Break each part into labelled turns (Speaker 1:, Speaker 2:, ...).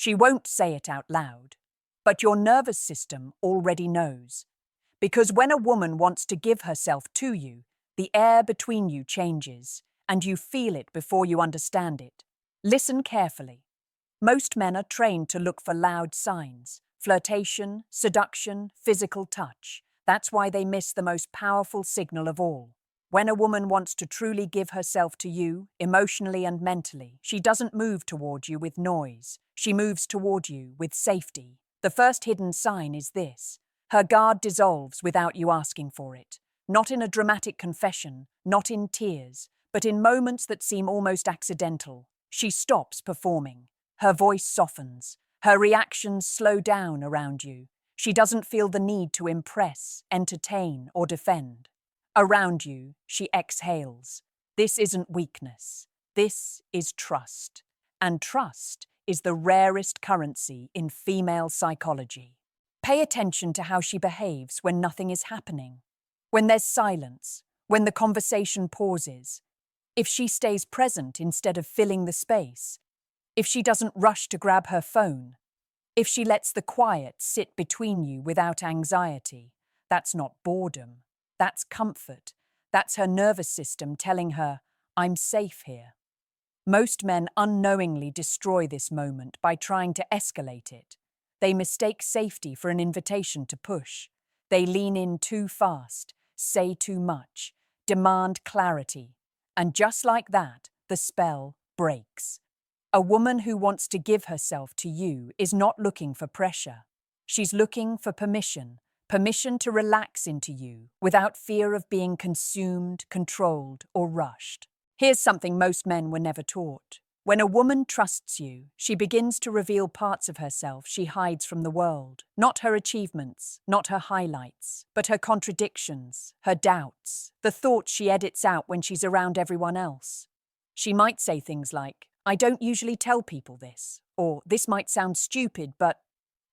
Speaker 1: She won't say it out loud, but your nervous system already knows. Because when a woman wants to give herself to you, the air between you changes, and you feel it before you understand it. Listen carefully. Most men are trained to look for loud signs: flirtation, seduction, physical touch. That's why they miss the most powerful signal of all. When a woman wants to truly give herself to you, emotionally and mentally, she doesn't move toward you with noise. She moves toward you with safety. The first hidden sign is this: her guard dissolves without you asking for it. Not in a dramatic confession, not in tears, but in moments that seem almost accidental. She stops performing. Her voice softens. Her reactions slow down around you. She doesn't feel the need to impress, entertain, or defend. Around you, she exhales. This isn't weakness. This is trust. And trust is the rarest currency in female psychology. Pay attention to how she behaves when nothing is happening. When there's silence, when the conversation pauses. If she stays present instead of filling the space. If she doesn't rush to grab her phone. If she lets the quiet sit between you without anxiety. That's not boredom. That's comfort. That's her nervous system telling her, I'm safe here. Most men unknowingly destroy this moment by trying to escalate it. They mistake safety for an invitation to push. They lean in too fast, say too much, demand clarity. And just like that, the spell breaks. A woman who wants to give herself to you is not looking for pressure. She's looking for permission. Permission to relax into you without fear of being consumed, controlled, or rushed. Here's something most men were never taught. When a woman trusts you, she begins to reveal parts of herself she hides from the world. Not her achievements, not her highlights, but her contradictions, her doubts, the thoughts she edits out when she's around everyone else. She might say things like, I don't usually tell people this, or this might sound stupid, but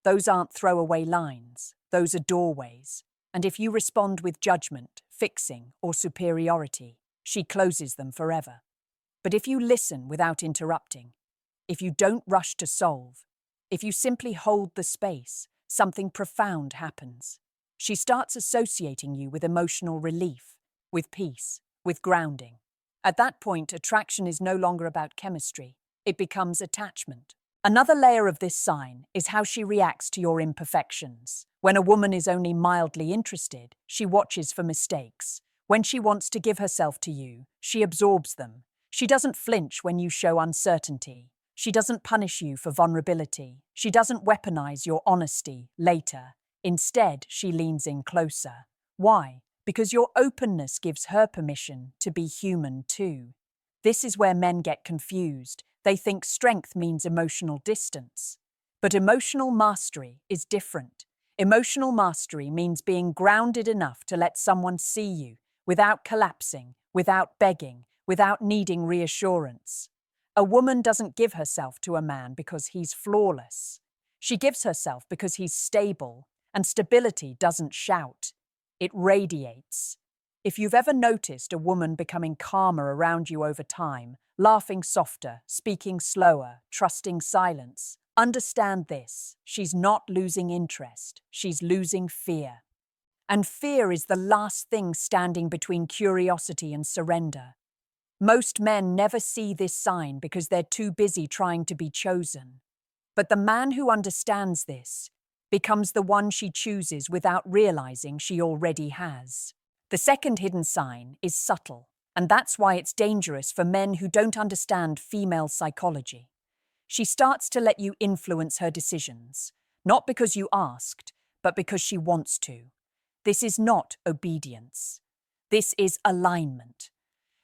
Speaker 1: those aren't throwaway lines. Those are doorways. And if you respond with judgment, fixing, or superiority, she closes them forever. But if you listen without interrupting, if you don't rush to solve, if you simply hold the space, something profound happens. She starts associating you with emotional relief, with peace, with grounding. At that point, attraction is no longer about chemistry. It becomes attachment. Another layer of this sign is how she reacts to your imperfections. When a woman is only mildly interested, she watches for mistakes. When she wants to give herself to you, she absorbs them. She doesn't flinch when you show uncertainty. She doesn't punish you for vulnerability. She doesn't weaponize your honesty later. Instead, she leans in closer. Why? Because your openness gives her permission to be human too. This is where men get confused. They think strength means emotional distance. But emotional mastery is different. Emotional mastery means being grounded enough to let someone see you without collapsing, without begging, without needing reassurance. A woman doesn't give herself to a man because he's flawless. She gives herself because he's stable, and stability doesn't shout. It radiates. If you've ever noticed a woman becoming calmer around you over time, laughing softer, speaking slower, trusting silence, understand this: she's not losing interest, she's losing fear. And fear is the last thing standing between curiosity and surrender. Most men never see this sign because they're too busy trying to be chosen. But the man who understands this becomes the one she chooses without realizing she already has. The second hidden sign is subtle, and that's why it's dangerous for men who don't understand female psychology. She starts to let you influence her decisions, not because you asked, but because she wants to. This is not obedience. This is alignment.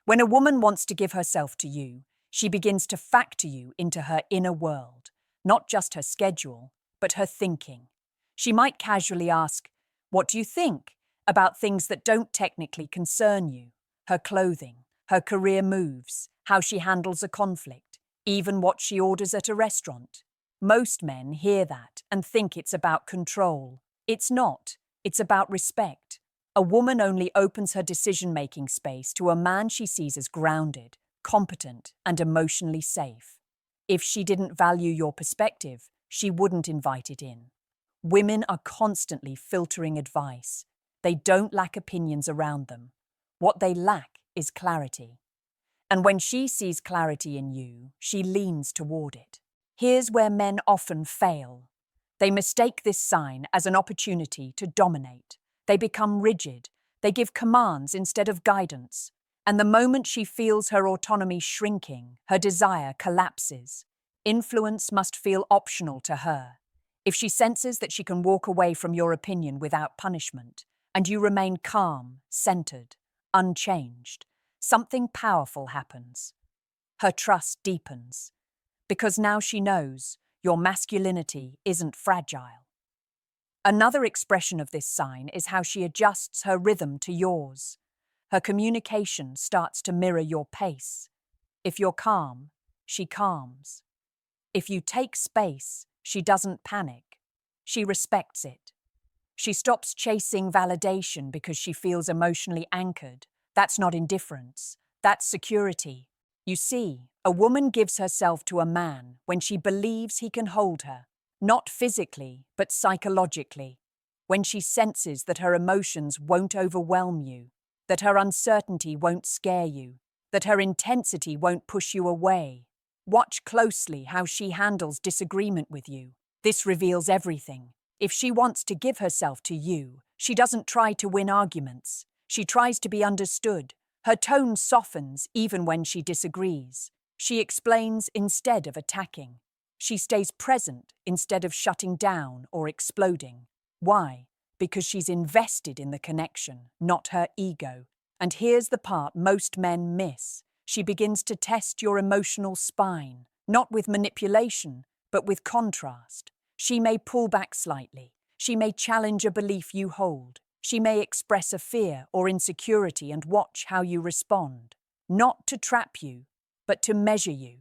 Speaker 1: When a woman wants to give herself to you, she begins to factor you into her inner world, not just her schedule, but her thinking. She might casually ask, "What do you think?" about things that don't technically concern you: her clothing, her career moves, how she handles a conflict, even what she orders at a restaurant. Most men hear that and think it's about control. It's not. It's about respect. A woman only opens her decision-making space to a man she sees as grounded, competent, and emotionally safe. If she didn't value your perspective, she wouldn't invite it in. Women are constantly filtering advice. They don't lack opinions around them. What they lack is clarity. And when she sees clarity in you, she leans toward it. Here's where men often fail. They mistake this sign as an opportunity to dominate. They become rigid. They give commands instead of guidance. And the moment she feels her autonomy shrinking, her desire collapses. Influence must feel optional to her. If she senses that she can walk away from your opinion without punishment, and you remain calm, centered, unchanged, something powerful happens. Her trust deepens, because now she knows your masculinity isn't fragile. Another expression of this sign is how she adjusts her rhythm to yours. Her communication starts to mirror your pace. If you're calm, she calms. If you take space, she doesn't panic. She respects it. She stops chasing validation because she feels emotionally anchored. That's not indifference. That's security. You see, a woman gives herself to a man when she believes he can hold her, not physically, but psychologically. When she senses that her emotions won't overwhelm you, that her uncertainty won't scare you, that her intensity won't push you away. Watch closely how she handles disagreement with you. This reveals everything. If she wants to give herself to you, she doesn't try to win arguments. She tries to be understood. Her tone softens even when she disagrees. She explains instead of attacking. She stays present instead of shutting down or exploding. Why? Because she's invested in the connection, not her ego. And here's the part most men miss. She begins to test your emotional spine, not with manipulation, but with contrast. She may pull back slightly. She may challenge a belief you hold. She may express a fear or insecurity and watch how you respond. Not to trap you, but to measure you.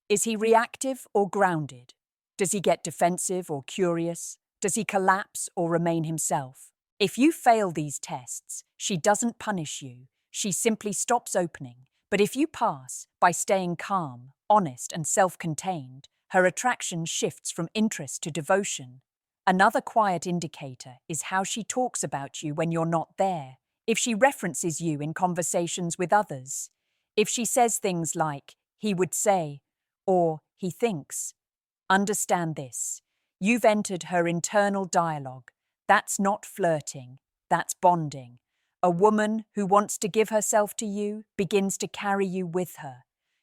Speaker 1: Is he reactive or grounded? Does he get defensive or curious? Does he collapse or remain himself? If you fail these tests, she doesn't punish you. She simply stops opening. But if you pass, by staying calm, honest, and self-contained, her attraction shifts from interest to devotion. Another quiet indicator is how she talks about you when you're not there. If she references you in conversations with others. If she says things like, he would say, or he thinks. Understand this. You've entered her internal dialogue. That's not flirting. That's bonding. A woman who wants to give herself to you begins to carry you with her.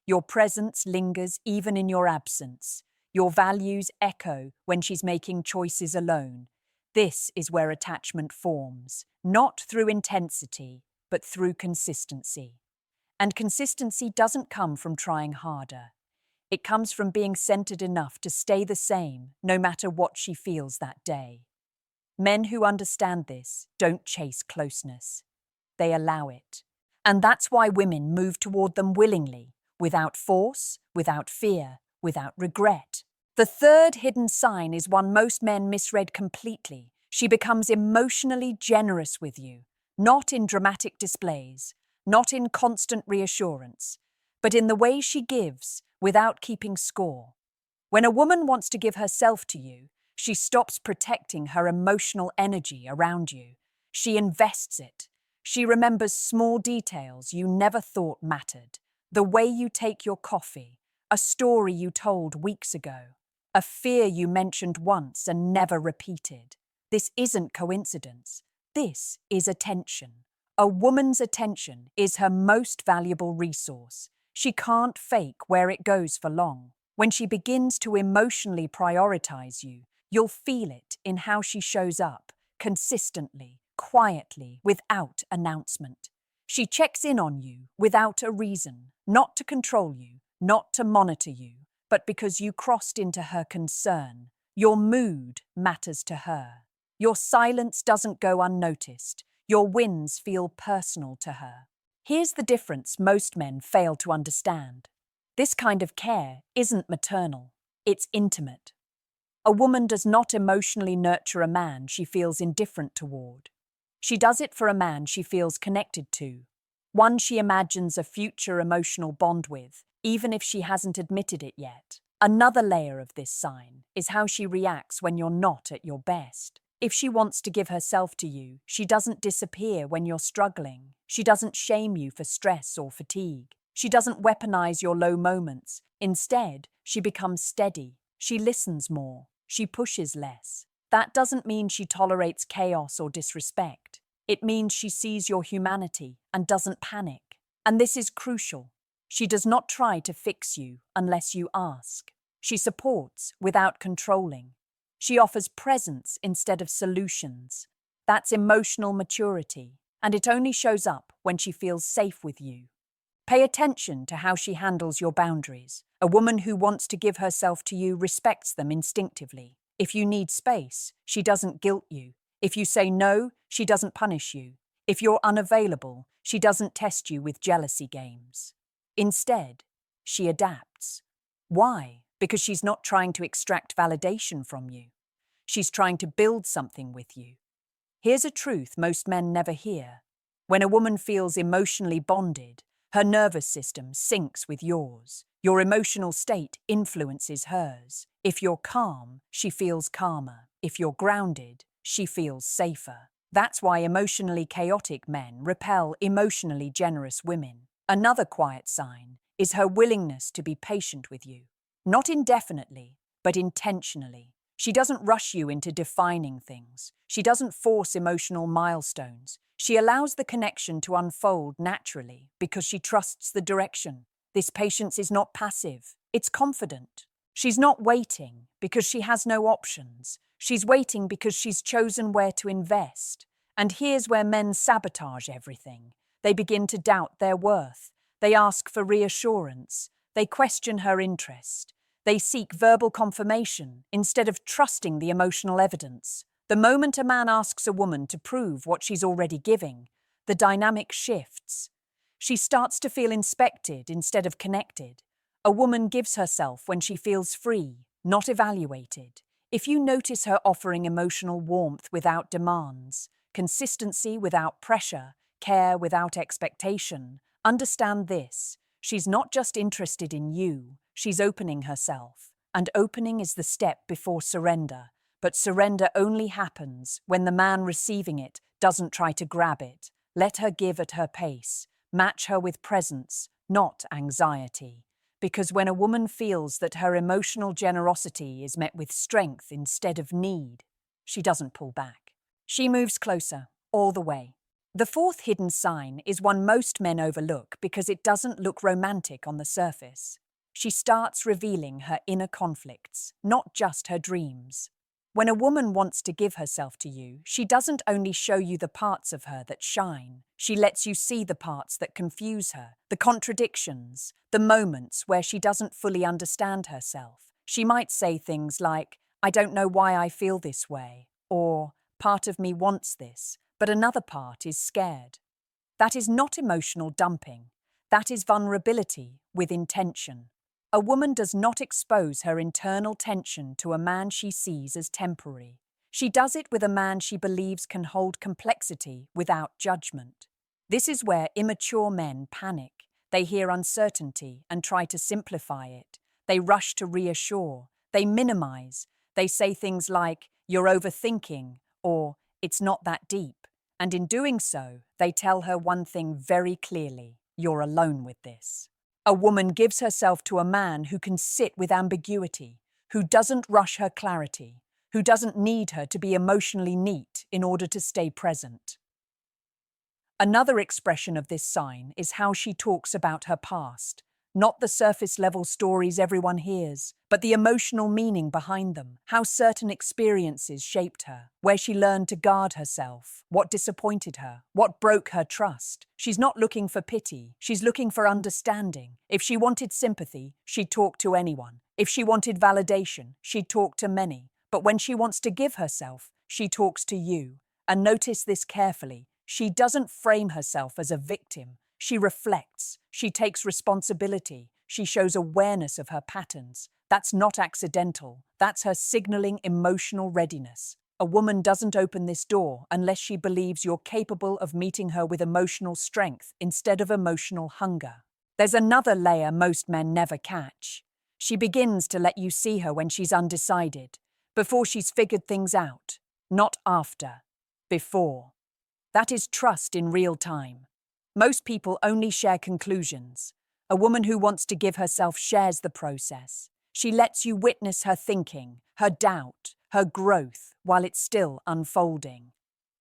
Speaker 1: Your presence lingers even in your absence. Your values echo when she's making choices alone. This is where attachment forms, not through intensity, but through consistency. And consistency doesn't come from trying harder. It comes from being centered enough to stay the same, no matter what she feels that day. Men who understand this don't chase closeness. They allow it. And that's why women move toward them willingly, without force, without fear, without regret. The third hidden sign is one most men misread completely. She becomes emotionally generous with you, not in dramatic displays, not in constant reassurance, but in the way she gives without keeping score. When a woman wants to give herself to you, she stops protecting her emotional energy around you. She invests it. She remembers small details you never thought mattered. The way you take your coffee, a story you told weeks ago, a fear you mentioned once and never repeated. This isn't coincidence. This is attention. A woman's attention is her most valuable resource. She can't fake where it goes for long. When she begins to emotionally prioritize you, you'll feel it in how she shows up, consistently, quietly, without announcement. She checks in on you without a reason, not to control you, not to monitor you, but because you crossed into her concern. Your mood matters to her. Your silence doesn't go unnoticed. Your wins feel personal to her. Here's the difference most men fail to understand. This kind of care isn't maternal, it's intimate. A woman does not emotionally nurture a man she feels indifferent toward. She does it for a man she feels connected to, one she imagines a future emotional bond with, even if she hasn't admitted it yet. Another layer of this sign is how she reacts when you're not at your best. If she wants to give herself to you, she doesn't disappear when you're struggling. She doesn't shame you for stress or fatigue. She doesn't weaponize your low moments. Instead, she becomes steady. She listens more. She pushes less. That doesn't mean she tolerates chaos or disrespect. It means she sees your humanity and doesn't panic. And this is crucial. She does not try to fix you unless you ask. She supports without controlling. She offers presence instead of solutions. That's emotional maturity, and it only shows up when she feels safe with you. Pay attention to how she handles your boundaries. A woman who wants to give herself to you respects them instinctively. If you need space, she doesn't guilt you. If you say no, she doesn't punish you. If you're unavailable, she doesn't test you with jealousy games. Instead, she adapts. Why? Because she's not trying to extract validation from you. She's trying to build something with you. Here's a truth most men never hear. When a woman feels emotionally bonded, her nervous system syncs with yours. Your emotional state influences hers. If you're calm, she feels calmer. If you're grounded, she feels safer. That's why emotionally chaotic men repel emotionally generous women. Another quiet sign is her willingness to be patient with you. Not indefinitely, but intentionally. She doesn't rush you into defining things. She doesn't force emotional milestones. She allows the connection to unfold naturally because she trusts the direction. This patience is not passive, it's confident. She's not waiting because she has no options. She's waiting because she's chosen where to invest. And here's where men sabotage everything. They begin to doubt their worth. They ask for reassurance. They question her interest. They seek verbal confirmation instead of trusting the emotional evidence. The moment a man asks a woman to prove what she's already giving, the dynamic shifts. She starts to feel inspected instead of connected. A woman gives herself when she feels free, not evaluated. If you notice her offering emotional warmth without demands, consistency without pressure, care without expectation, understand this. She's not just interested in you, she's opening herself. And opening is the step before surrender. But surrender only happens when the man receiving it doesn't try to grab it. Let her give at her pace. Match her with presence, not anxiety. Because when a woman feels that her emotional generosity is met with strength instead of need, she doesn't pull back. She moves closer, all the way. The fourth hidden sign is one most men overlook because it doesn't look romantic on the surface. She starts revealing her inner conflicts, not just her dreams. When a woman wants to give herself to you, she doesn't only show you the parts of her that shine. She lets you see the parts that confuse her, the contradictions, the moments where she doesn't fully understand herself. She might say things like, "I don't know why I feel this way," or "Part of me wants this, but another part is scared." That is not emotional dumping. That is vulnerability with intention. A woman does not expose her internal tension to a man she sees as temporary. She does it with a man she believes can hold complexity without judgment. This is where immature men panic. They hear uncertainty and try to simplify it. They rush to reassure. They minimize. They say things like, "You're overthinking," or "It's not that deep." And in doing so, they tell her one thing very clearly: you're alone with this. A woman gives herself to a man who can sit with ambiguity, who doesn't rush her clarity, who doesn't need her to be emotionally neat in order to stay present. Another expression of this sign is how she talks about her past. Not the surface-level stories everyone hears, but the emotional meaning behind them, how certain experiences shaped her, where she learned to guard herself, what disappointed her, what broke her trust. She's not looking for pity, she's looking for understanding. If she wanted sympathy, she'd talk to anyone. If she wanted validation, she'd talk to many. But when she wants to give herself, she talks to you. And notice this carefully. She doesn't frame herself as a victim. She reflects. She takes responsibility. She shows awareness of her patterns. That's not accidental. That's her signaling emotional readiness. A woman doesn't open this door unless she believes you're capable of meeting her with emotional strength instead of emotional hunger. There's another layer most men never catch. She begins to let you see her when she's undecided, before she's figured things out, not after, before. That is trust in real time. Most people only share conclusions. A woman who wants to give herself shares the process. She lets you witness her thinking, her doubt, her growth, while it's still unfolding.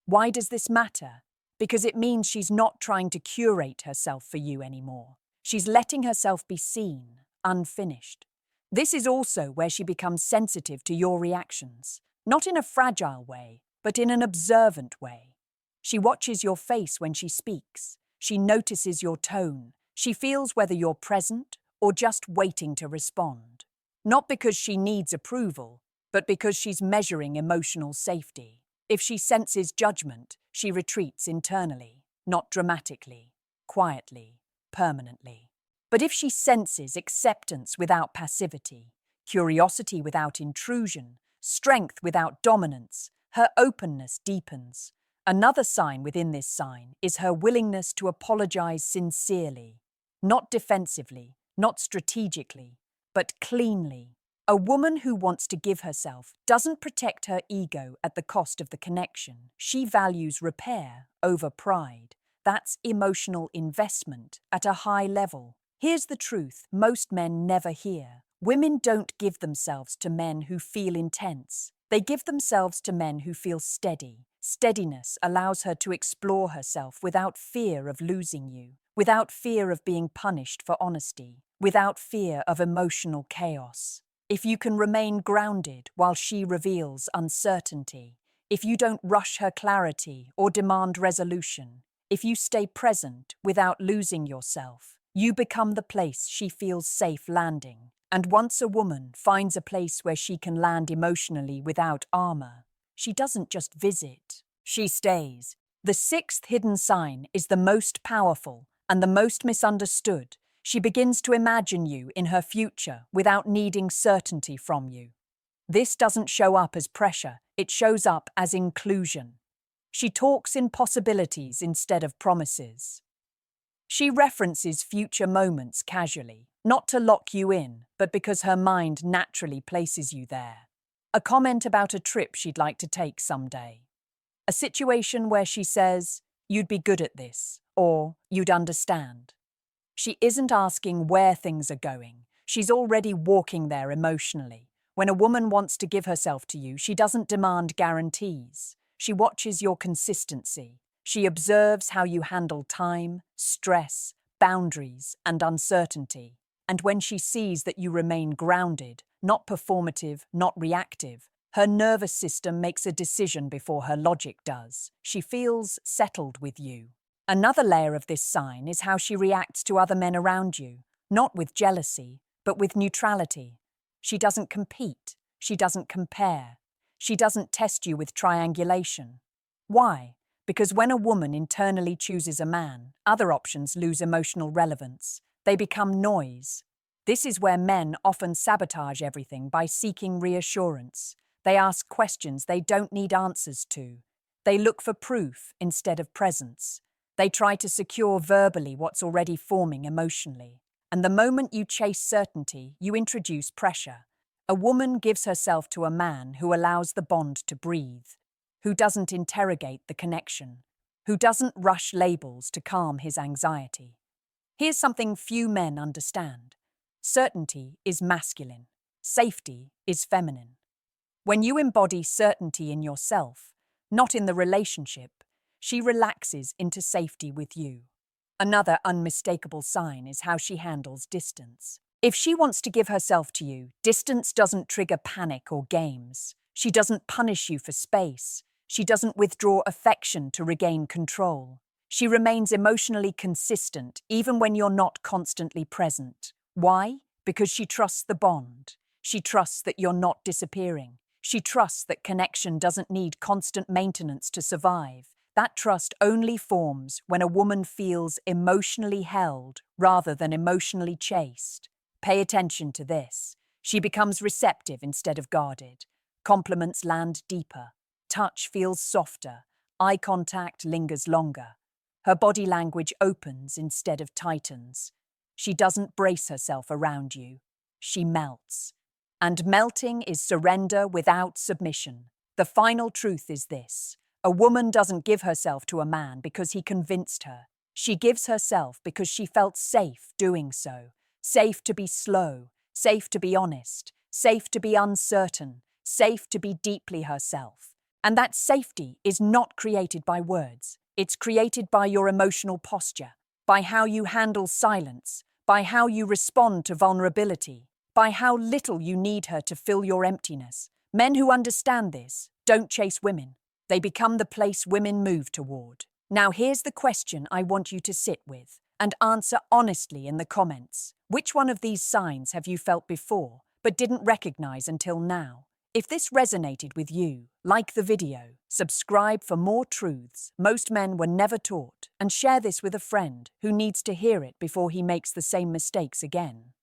Speaker 1: Why does this matter? Because it means she's not trying to curate herself for you anymore. She's letting herself be seen, unfinished. This is also where she becomes sensitive to your reactions, not in a fragile way, but in an observant way. She watches your face when she speaks. She notices your tone. She feels whether you're present or just waiting to respond. Not because she needs approval, but because she's measuring emotional safety. If she senses judgment, she retreats internally, not dramatically, quietly, permanently. But if she senses acceptance without passivity, curiosity without intrusion, strength without dominance, her openness deepens. Another sign within this sign is her willingness to apologize sincerely, not defensively, not strategically, but cleanly. A woman who wants to give herself doesn't protect her ego at the cost of the connection. She values repair over pride. That's emotional investment at a high level. Here's the truth most men never hear. Women don't give themselves to men who feel intense. They give themselves to men who feel steady. Steadiness allows her to explore herself without fear of losing you, without fear of being punished for honesty, without fear of emotional chaos. If you can remain grounded while she reveals uncertainty, if you don't rush her clarity or demand resolution, if you stay present without losing yourself, you become the place she feels safe landing. And once a woman finds a place where she can land emotionally without armor, she doesn't just visit, she stays. The sixth hidden sign is the most powerful and the most misunderstood. She begins to imagine you in her future without needing certainty from you. This doesn't show up as pressure, it shows up as inclusion. She talks in possibilities instead of promises. She references future moments casually, not to lock you in, but because her mind naturally places you there. A comment about a trip she'd like to take someday. A situation where she says, "You'd be good at this," or "You'd understand." She isn't asking where things are going. She's already walking there emotionally. When a woman wants to give herself to you, she doesn't demand guarantees. She watches your consistency. She observes how you handle time, stress, boundaries, and uncertainty. And when she sees that you remain grounded, not performative, not reactive, her nervous system makes a decision before her logic does. She feels settled with you. Another layer of this sign is how she reacts to other men around you, not with jealousy, but with neutrality. She doesn't compete. She doesn't compare. She doesn't test you with triangulation. Why? Because when a woman internally chooses a man, other options lose emotional relevance. They become noise. This is where men often sabotage everything by seeking reassurance. They ask questions they don't need answers to. They look for proof instead of presence. They try to secure verbally what's already forming emotionally. And the moment you chase certainty, you introduce pressure. A woman gives herself to a man who allows the bond to breathe, who doesn't interrogate the connection, who doesn't rush labels to calm his anxiety. Here's something few men understand. Certainty is masculine. Safety is feminine. When you embody certainty in yourself, not in the relationship, she relaxes into safety with you. Another unmistakable sign is how she handles distance. If she wants to give herself to you, distance doesn't trigger panic or games. She doesn't punish you for space. She doesn't withdraw affection to regain control. She remains emotionally consistent even when you're not constantly present. Why? Because she trusts the bond. She trusts that you're not disappearing. She trusts that connection doesn't need constant maintenance to survive. That trust only forms when a woman feels emotionally held rather than emotionally chased. Pay attention to this. She becomes receptive instead of guarded. Compliments land deeper. Touch feels softer. Eye contact lingers longer. Her body language opens instead of tightens. She doesn't brace herself around you. she melts. And melting is surrender without submission. The final truth is this: a woman doesn't give herself to a man because he convinced her. She gives herself because she felt safe doing so. Safe to be slow, safe to be honest, safe to be uncertain, safe to be deeply herself. And that safety is not created by words. It's created by your emotional posture, by how you handle silence, by how you respond to vulnerability, by how little you need her to fill your emptiness. Men who understand this don't chase women. They become the place women move toward. Now here's the question I want you to sit with and answer honestly in the comments. Which one of these signs have you felt before but didn't recognize until now? If this resonated with you, like the video, subscribe for more truths most men were never taught, and share this with a friend who needs to hear it before he makes the same mistakes again.